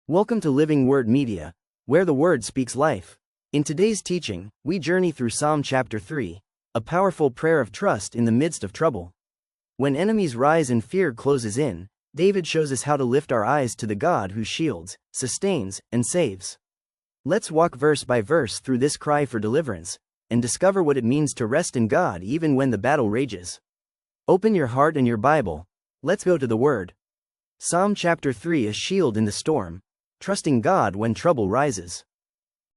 Welcome to Living Word Media, where the Word speaks life. In today's teaching, we journey through Psalm chapter 3, a powerful prayer of trust in the midst of trouble. When enemies rise and fear closes in, David shows us how to lift our eyes to the God who shields, sustains, and saves. Let's walk verse by verse through this cry for deliverance, and discover what it means to rest in God even when the battle rages. Open your heart and your Bible. Let's go to the Word. Psalm chapter 3, a shield in the storm, trusting God when trouble rises.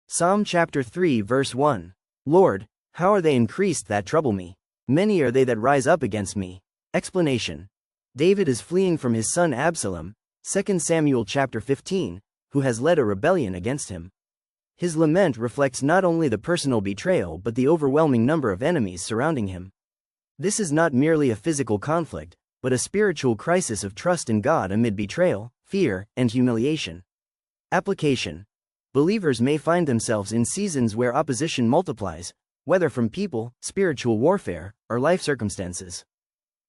Psalm chapter 3 verse 1. Lord, how are they increased that trouble me? Many are they that rise up against me. Explanation. David is fleeing from his son Absalom, 2 Samuel chapter 15, who has led a rebellion against him. His lament reflects not only the personal betrayal but the overwhelming number of enemies surrounding him. This is not merely a physical conflict, but a spiritual crisis of trust in God amid betrayal, fear, and humiliation. Application. Believers may find themselves in seasons where opposition multiplies, whether from people, spiritual warfare, or life circumstances.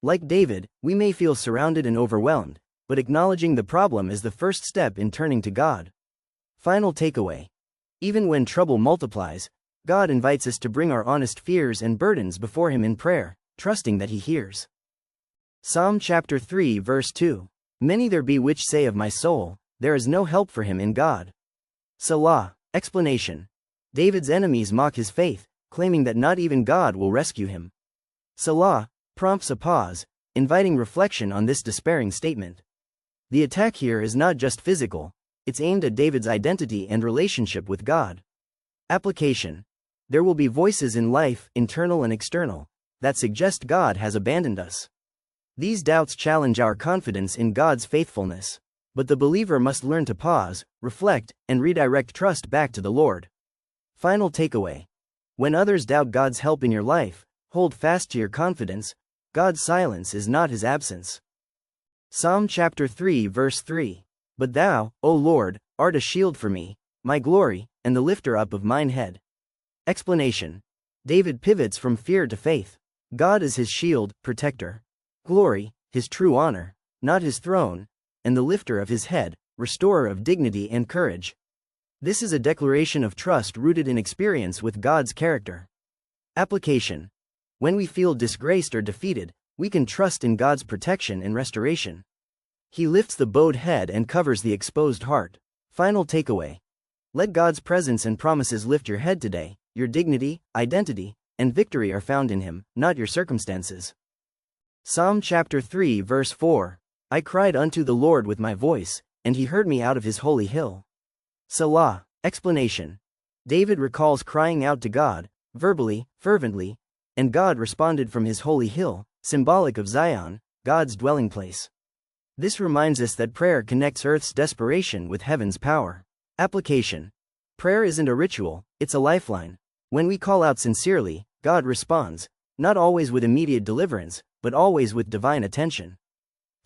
Like David, we may feel surrounded and overwhelmed, but acknowledging the problem is the first step in turning to God. Final takeaway. Even when trouble multiplies, God invites us to bring our honest fears and burdens before Him in prayer, trusting that He hears. Psalm chapter 3 verse 2. Many there be which say of my soul, there is no help for him in God. Selah. Explanation. David's enemies mock his faith, claiming that not even God will rescue him. Selah prompts a pause, inviting reflection on this despairing statement. The attack here is not just physical, it's aimed at David's identity and relationship with God. Application. There will be voices in life, internal and external, that suggest God has abandoned us. These doubts challenge our confidence in God's faithfulness, but the believer must learn to pause, reflect, and redirect trust back to the Lord. Final takeaway. When others doubt God's help in your life, hold fast to your confidence. God's silence is not His absence. Psalm chapter 3 verse 3. But thou, O Lord, art a shield for me, my glory, and the lifter up of mine head. Explanation. David pivots from fear to faith. God is his shield, protector. Glory, his true honor, not his throne, and the lifter of his head, restorer of dignity and courage. This is a declaration of trust rooted in experience with God's character. Application. When we feel disgraced or defeated, we can trust in God's protection and restoration. He lifts the bowed head and covers the exposed heart. Final takeaway. Let God's presence and promises lift your head today. Your dignity, identity, and victory are found in Him, not your circumstances. Psalm chapter 3 verse 4. I cried unto the Lord with my voice, and He heard me out of His holy hill. Selah. Explanation. David recalls crying out to God, verbally, fervently, and God responded from His holy hill, symbolic of Zion, God's dwelling place. This reminds us that prayer connects earth's desperation with heaven's power. Application. Prayer isn't a ritual, it's a lifeline. When we call out sincerely, God responds, not always with immediate deliverance, but always with divine attention.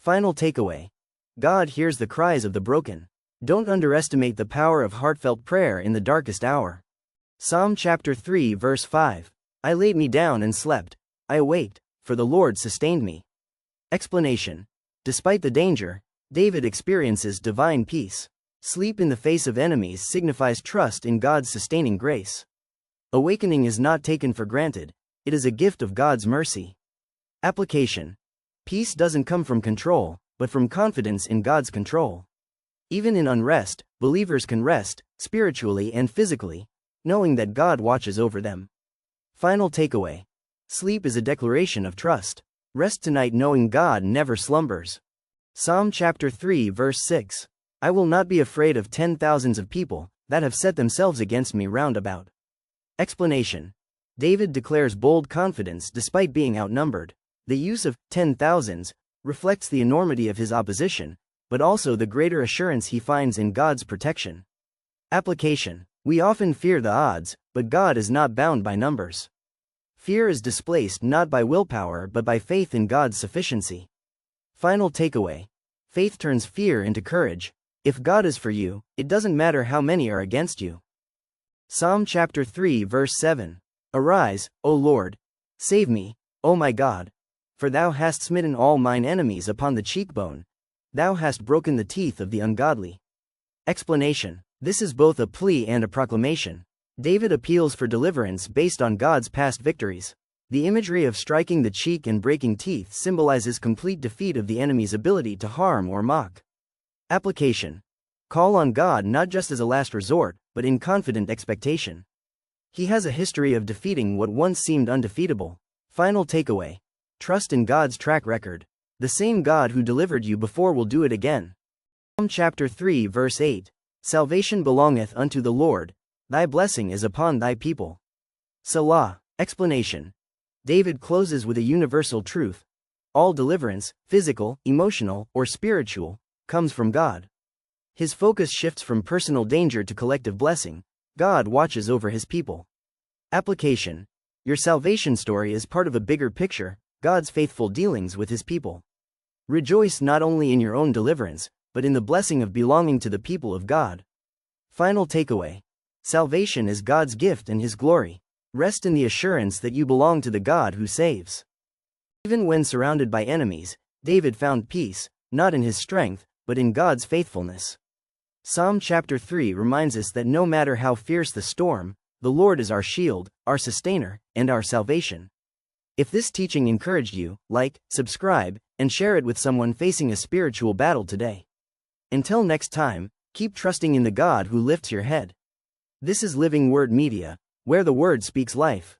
Final takeaway. God hears the cries of the broken. Don't underestimate the power of heartfelt prayer in the darkest hour. Psalm chapter 3 verse 5. I laid me down and slept. I awaked, for the Lord sustained me. Explanation. Despite the danger, David experiences divine peace. Sleep in the face of enemies signifies trust in God's sustaining grace. Awakening is not taken for granted, it is a gift of God's mercy. Application. Peace doesn't come from control, but from confidence in God's control. Even in unrest, believers can rest, spiritually and physically, knowing that God watches over them. Final takeaway. Sleep is a declaration of trust. Rest tonight knowing God never slumbers. Psalm chapter 3 verse 6. I will not be afraid of 10,000s of people that have set themselves against me round about. Explanation. David declares bold confidence despite being outnumbered. The use of 10,000s reflects the enormity of his opposition, but also the greater assurance he finds in God's protection. Application. We often fear the odds, but God is not bound by numbers. Fear is displaced not by willpower but by faith in God's sufficiency. Final takeaway. Faith turns fear into courage. If God is for you, it doesn't matter how many are against you. Psalm chapter 3 verse 7. Arise, O Lord, save me, O my God. For thou hast smitten all mine enemies upon the cheekbone, thou hast broken the teeth of the ungodly. Explanation. This is both a plea and a proclamation. David appeals for deliverance based on God's past victories. The imagery of striking the cheek and breaking teeth symbolizes complete defeat of the enemy's ability to harm or mock. Application. Call on God not just as a last resort, but in confident expectation. He has a history of defeating what once seemed undefeatable. Final takeaway. Trust in God's track record. The same God who delivered you before will do it again. Psalm chapter 3 verse 8. Salvation belongeth unto the Lord, thy blessing is upon thy people. Selah. Explanation. David closes with a universal truth. All deliverance, physical, emotional, or spiritual, comes from God. His focus shifts from personal danger to collective blessing. God watches over his people. Application. Your salvation story is part of a bigger picture, God's faithful dealings with his people. Rejoice not only in your own deliverance, but in the blessing of belonging to the people of God. Final takeaway. Salvation is God's gift and his glory. Rest in the assurance that you belong to the God who saves. Even when surrounded by enemies, David found peace, not in his strength, but in God's faithfulness. Psalm chapter 3 reminds us that no matter how fierce the storm, the Lord is our shield, our sustainer, and our salvation. If this teaching encouraged you, like, subscribe, and share it with someone facing a spiritual battle today. Until next time, keep trusting in the God who lifts your head. This is Living Word Media, where the Word speaks life.